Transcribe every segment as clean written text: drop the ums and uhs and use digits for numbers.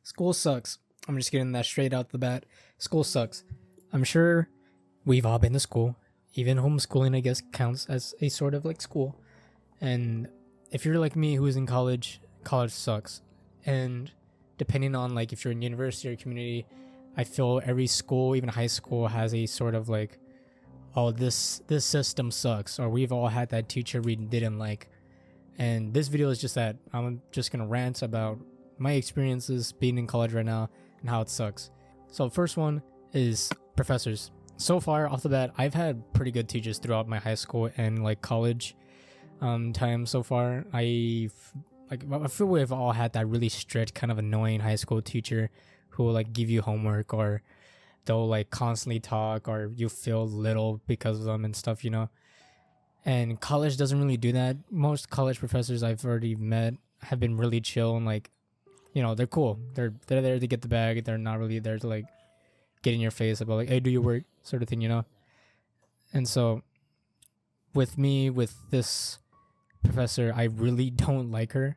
School sucks. I'm just getting that straight out the bat. School sucks. I'm sure we've all been to school. Even homeschooling, I guess, counts as a sort of like school. And if you're like me who's in college, college sucks. And depending on like if you're in university or community, I feel every school, even high school, has a sort of like, oh, this system sucks, or we've all had that teacher we didn't like. And this video is just that. I'm just gonna rant about my experiences being in college right now and how it sucks. So first one is professors. So far off the bat, I've had pretty good teachers throughout my high school and like college time so far. I feel we've all had that really strict, kind of annoying high school teacher who will like give you homework, or they'll like constantly talk, or you feel little because of them and stuff, you know. And college doesn't really do that. Most college professors I've already met have been really chill and like, you know, they're cool. They're there to get the bag. They're not really there to like get in your face about like, hey, do your work, sort of thing, you know. And so with me, with this professor, I really don't like her.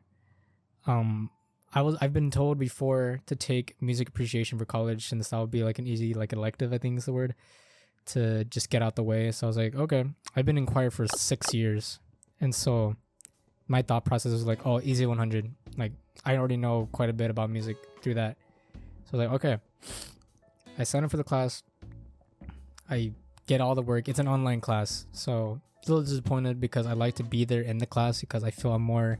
I've been told before to take music appreciation for college, since that would be like an easy like elective, I think is the word, to just get out the way. So I was like, okay. I've been in choir for 6 years, and so my thought process was like, oh, easy 100. Like I already know quite a bit about music through that. So I was like, okay. I signed up for the class. I get all the work. It's an online class, so a little disappointed because I like to be there in the class because I feel I'm more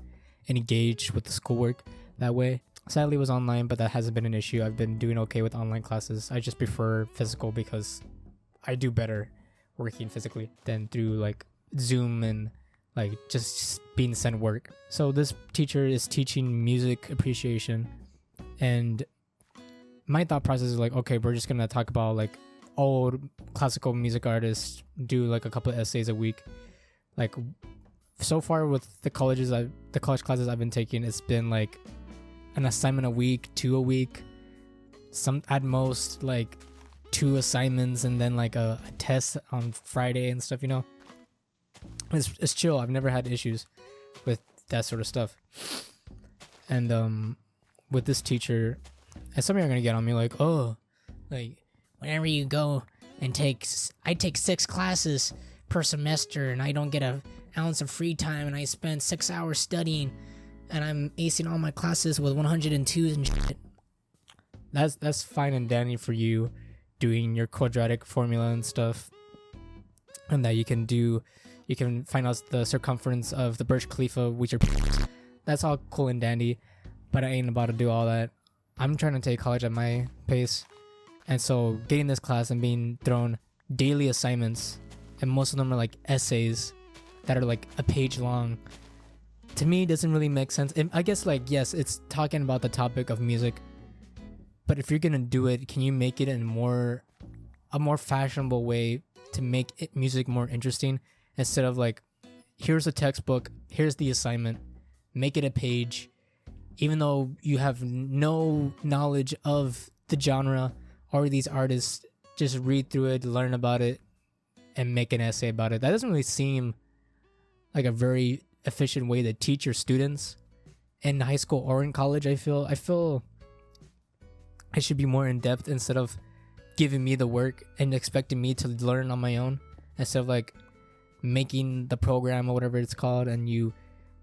engaged with the schoolwork that way. Sadly, it was online, but that hasn't been an issue. I've been doing okay with online classes. I just prefer physical because I do better working physically than through like Zoom and like just being sent work. So this teacher is teaching music appreciation, and my thought process is like, okay, we're just gonna talk about like old classical music artists, do like a couple of essays a week. Like so far with the college classes I've been taking, it's been like an assignment a week, 2 a week, some at most like 2 assignments, and then like a test on Friday and stuff, you know. It's chill. I've never had issues with that sort of stuff. And with this teacher, and some of you are gonna get on me like, oh, like whenever you go and I take 6 classes per semester and I don't get an ounce of free time, and I spend 6 hours studying and I'm acing all my classes with 102s and shit. That's fine and dandy for you doing your quadratic formula and stuff, and that you can find out the circumference of the Burj Khalifa with your that's all cool and dandy, but I ain't about to do all that. I'm trying to take college at my pace, and so getting this class and being thrown daily assignments, and most of them are like essays that are like a page long, to me doesn't really make sense. I guess like, yes, it's talking about the topic of music, but if you're gonna do it, can you make it in a more fashionable way to make music more interesting, instead of like, here's a textbook, here's the assignment, make it a page, even though you have no knowledge of the genre or these artists. Just read through it, learn about it, and make an essay about it. That doesn't really seem like a very efficient way to teach your students in high school or in college. I feel I should be more in depth, instead of giving me the work and expecting me to learn on my own, instead of like making the program or whatever it's called, and you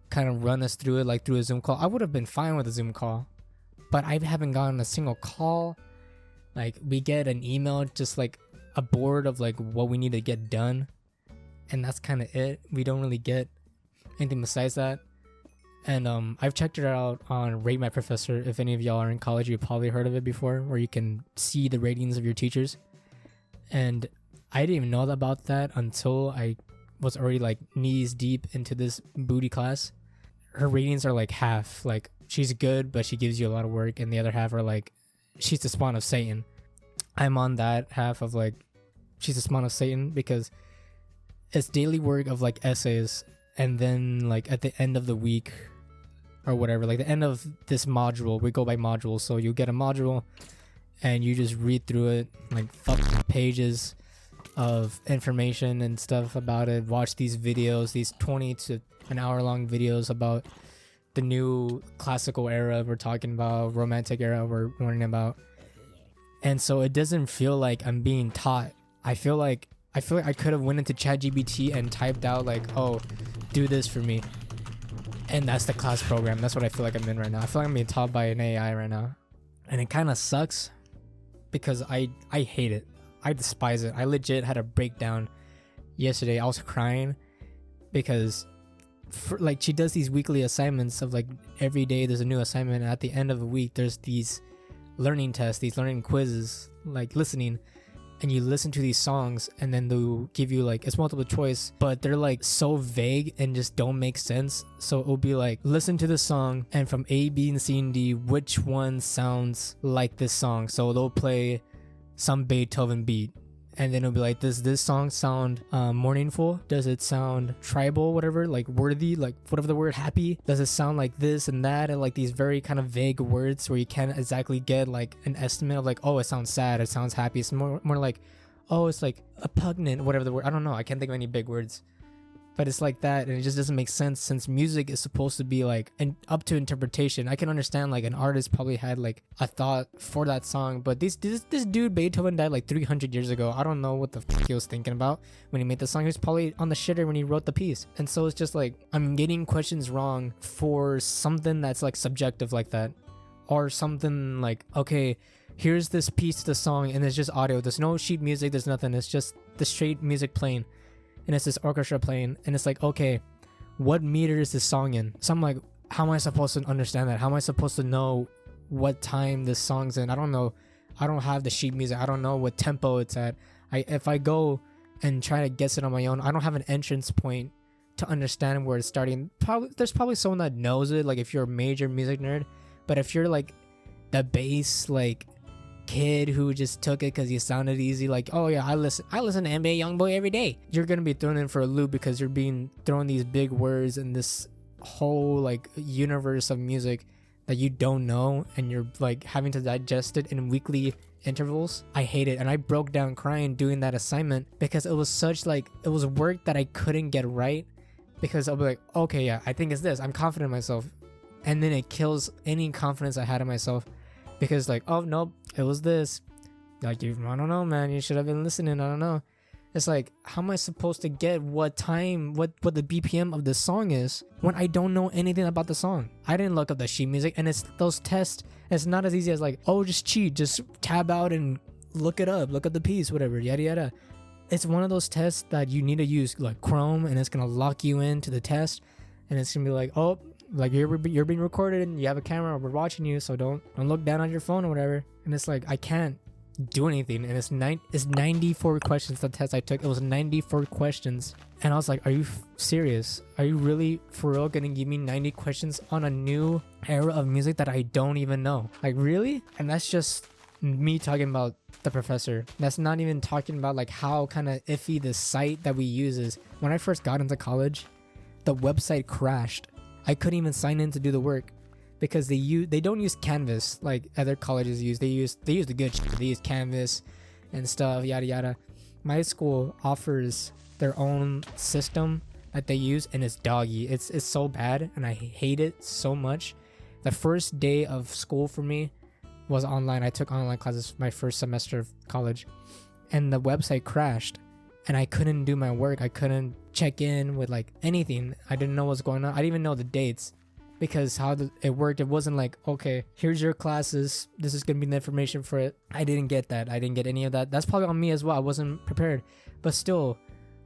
kind of run us through it like through a Zoom call. I would have been fine with a Zoom call, but I haven't gotten a single call. Like we get an email, just like a board of like what we need to get done, and that's kind of it. We don't really get anything besides that. And I've checked it out on Rate My Professor. If any of y'all are in college, you've probably heard of it before, where you can see the ratings of your teachers. And I didn't even know about that until I was already like knees deep into this booty class. Her ratings are like half, like she's good but she gives you a lot of work, and the other half are like, she's the spawn of Satan. I'm on that half of like, she's the spawn of Satan, because it's daily work of like essays, and then like at the end of the week or whatever, like the end of this module, we go by modules, so you get a module and you just read through it, like fucking pages of information and stuff about it. Watch these videos, these 20 to an hour long videos about the new classical era we're talking about, romantic era we're learning about. And so it doesn't feel like I'm being taught. I feel like I could have went into ChatGPT and typed out like, oh, do this for me. And that's the class program. That's what I feel like I'm in right now. I feel like I'm being taught by an AI right now. And it kind of sucks because I hate it. I despise it. I legit had a breakdown yesterday. I was crying because like she does these weekly assignments of like every day there's a new assignment, and at the end of the week there's these learning tests, these learning quizzes, like listening, and you listen to these songs and then they'll give you like, it's multiple choice, but they're like so vague and just don't make sense. So it'll be like, listen to this song and from A, B, and C, and D, which one sounds like this song? So they'll play some Beethoven beat, and then it'll be like, does this song sound mournful? Does it sound tribal, whatever, like worthy, like whatever the word, happy? Does it sound like this and that? And like these very kind of vague words where you can't exactly get like an estimate of like, oh, it sounds sad, it sounds happy. It's more like, oh, it's like repugnant, whatever the word. I don't know, I can't think of any big words, but it's like that, and it just doesn't make sense since music is supposed to be like up to interpretation. I can understand like an artist probably had like a thought for that song, but this dude Beethoven died like 300 years ago. I don't know what the fuck he was thinking about when he made the song. He was probably on the shitter when he wrote the piece. And so it's just like, I'm getting questions wrong for something that's like subjective like that, or something like, okay, here's this piece of the song and it's just audio, there's no sheet music, there's nothing, it's just the straight music playing, and it's this orchestra playing, and it's like, okay, what meter is this song in? So I'm like, how am I supposed to understand that? How am I supposed to know what time this song's in? I don't know. I don't have the sheet music. I don't know what tempo it's at. If I go and try to guess it on my own, I don't have an entrance point to understand where it's starting. There's probably someone that knows it, like if you're a major music nerd, but if you're like the bass like kid who just took it because you sounded easy, like, oh yeah, I listen to NBA Youngboy every day, you're gonna be thrown in for a loop because you're being thrown these big words in this whole like universe of music that you don't know, and you're like having to digest it in weekly intervals. I hate it, and I broke down crying doing that assignment because it was such like, it was work that I couldn't get right, because I'll be like, okay, yeah, I think it's this, I'm confident in myself, and then it kills any confidence I had in myself because like, oh nope, it was this, like, I don't know, man, you should have been listening, I don't know. It's like, how am I supposed to get what time, what the BPM of the song is when I don't know anything about the song? I didn't look up the sheet music, and it's those tests, it's not as easy as like, oh, just cheat, just tab out and look it up, look up the piece, whatever, yada yada. It's one of those tests that you need to use like Chrome, and it's gonna lock you into the test, and it's gonna be like, oh, like you're being recorded and you have a camera, we're watching you, so don't look down on your phone or whatever. And it's like, I can't do anything, and it's 94 questions. The test I took, it was 94 questions, and I was like, are you serious? Are you really for real gonna give me 90 questions on a new era of music that I don't even know? Like, really? And that's just me talking about the professor. That's not even talking about like how kind of iffy the site that we use is. When I first got into college, the website crashed. I couldn't even sign in to do the work because they don't use Canvas like other colleges use. They use the good shit. They use Canvas and stuff, yada yada. My school offers their own system that they use, and it's doggy. It's so bad, and I hate it so much. The first day of school for me was online. I took online classes my first semester of college, and the website crashed, and I couldn't do my work. I couldn't check in with like anything. I didn't know what's going on. I didn't even know the dates, because how it worked, it wasn't like, okay, here's your classes, this is gonna be the information for it. I didn't get that. I didn't get any of that. That's probably on me as well. I wasn't prepared. But still,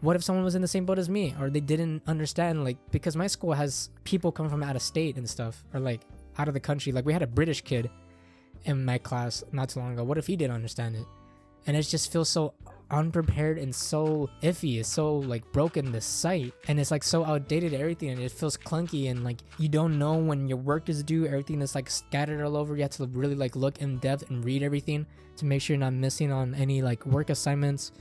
what if someone was in the same boat as me, or they didn't understand? Like, because my school has people come from out of state and stuff, or like out of the country. Like, we had a British kid in my class not too long ago. What if he didn't understand it? And it just feels so unprepared and so iffy. It's so like broken, this site, and it's like so outdated, everything, and it feels clunky, and like you don't know when your work is due. Everything is like scattered all over. You have to really like look in depth and read everything to make sure you're not missing on any like work assignments.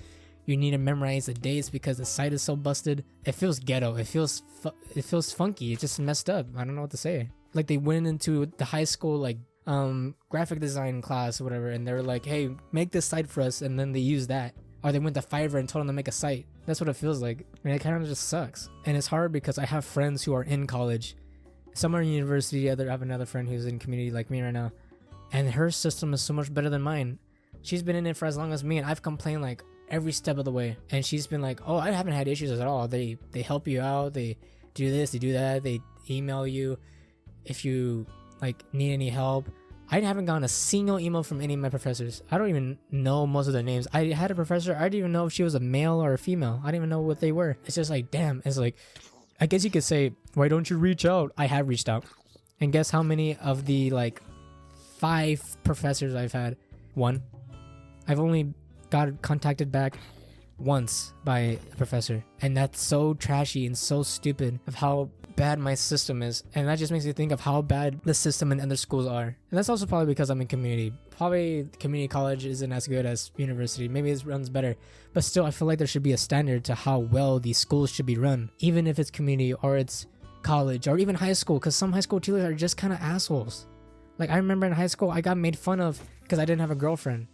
You need to memorize the dates because the site is so busted. It feels ghetto. It feels funky. It's just messed up. I don't know what to say. Like, they went into the high school like graphic design class or whatever, and they were like, hey, make this site for us, and then they used that. Or they went to Fiverr and told them to make a site. That's what it feels like. I mean, it kind of just sucks. And it's hard because I have friends who are in college, somewhere in university. I have another friend who's in community like me right now, and her system is so much better than mine. She's been in it for as long as me, and I've complained like every step of the way, and she's been like, oh, I haven't had issues at all. They help you out, they do this, they do that, they email you if you like need any help. I haven't gotten a single email from any of my professors. I don't even know most of their names. I had a professor, I didn't even know if she was a male or a female. I didn't even know what they were. It's just like, damn. It's like, I guess you could say, why don't you reach out? I have reached out. And guess how many of the like 5 professors I've had? 1. I've only got contacted back once by a professor, and that's so trashy and so stupid of how bad my system is. And that just makes me think of how bad the system in other schools are. And that's also probably because I'm in community. Probably community college isn't as good as university. Maybe it runs better, but still I feel like there should be a standard to how well these schools should be run, even if it's community or it's college or even high school, because some high school teachers are just kind of assholes. Like, I remember in high school I got made fun of because I didn't have a girlfriend.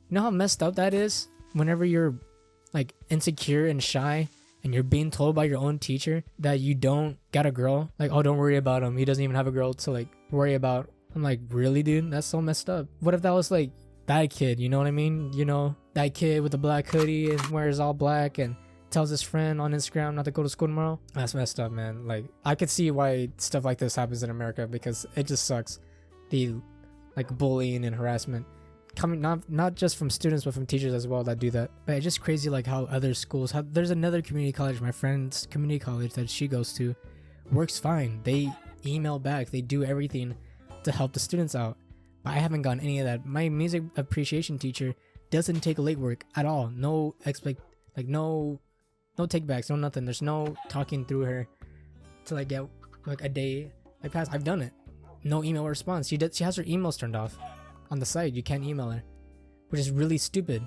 You know how messed up that is? Whenever you're like insecure and shy and you're being told by your own teacher that you don't got a girl, like, oh, don't worry about him, he doesn't even have a girl to like worry about. I'm like, really, dude? That's so messed up. What if that was like that kid, you know what I mean? You know, that kid with the black hoodie and wears all black and tells his friend on Instagram not to go to school tomorrow? That's messed up, man. Like, I could see why stuff like this happens in America, because it just sucks. The like bullying and harassment coming not just from students but from teachers as well that do that. But it's just crazy like how other schools have. There's another community college, my friend's community college that she goes to, works fine. They email back, they do everything to help the students out, but I haven't gotten any of that. My music appreciation teacher doesn't take late work at all. No takebacks, no nothing. There's no talking through her to like get like a day like past. I've done it. No email response. She has her emails turned off on the site. You can't email her, which is really stupid,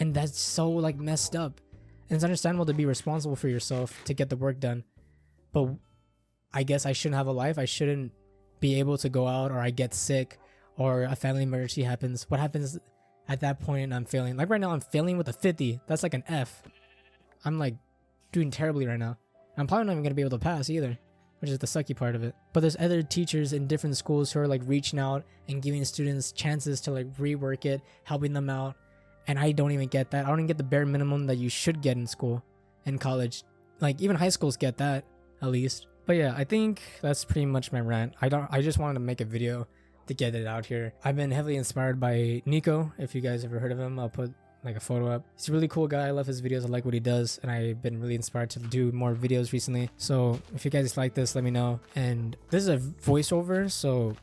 and that's so like messed up. And it's understandable to be responsible for yourself to get the work done, but I guess I shouldn't have a life. I shouldn't be able to go out, or I get sick, or a family emergency happens. What happens at that point? I'm failing. Like right now, I'm failing with a 50. That's like an F. I'm like doing terribly right now. I'm probably not even gonna be able to pass either, which is the sucky part of it. But there's other teachers in different schools who are like reaching out and giving students chances to like rework it, helping them out. And I don't even get that. I don't even get the bare minimum that you should get in school and college. Like even high schools get that at least. But yeah, I think that's pretty much my rant. I just wanted to make a video to get it out here. I've been heavily inspired by Nico. If you guys ever heard of him, I'll put like a photo up. He's a really cool guy. I love his videos. I like what he does, and I've been really inspired to do more videos recently. So if you guys like this, let me know. And this is a voiceover, so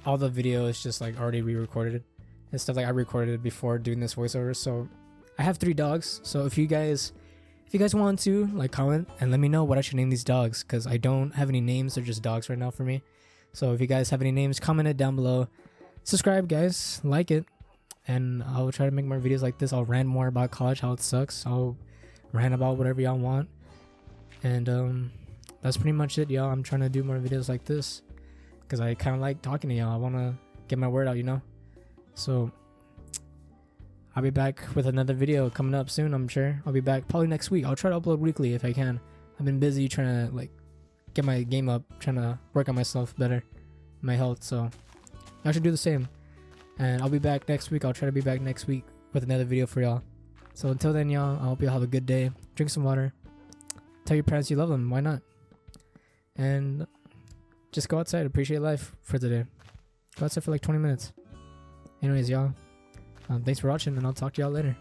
all the video is just like already re-recorded and stuff. Like I recorded it before doing this voiceover. So I have 3 dogs. So if you guys want to like comment and let me know what I should name these dogs, because I don't have any names. They're just dogs right now for me. So if you guys have any names, comment it down below. Subscribe, guys. Like it. And I'll try to make more videos like this. I'll rant more about college, how it sucks. I'll rant about whatever y'all want. And that's pretty much it, y'all. I'm trying to do more videos like this because I kind of like talking to y'all. I want to get my word out, you know? So I'll be back with another video coming up soon, I'm sure. I'll be back probably next week. I'll try to upload weekly if I can. I've been busy trying to like get my game up, trying to work on myself better, my health. So I should do the same. And I'll be back next week. I'll try to be back next week with another video for y'all. So until then, y'all, I hope y'all have a good day. Drink some water. Tell your parents you love them. Why not? And just go outside. Appreciate life for today. Go outside for like 20 minutes. Anyways, y'all, thanks for watching, and I'll talk to y'all later.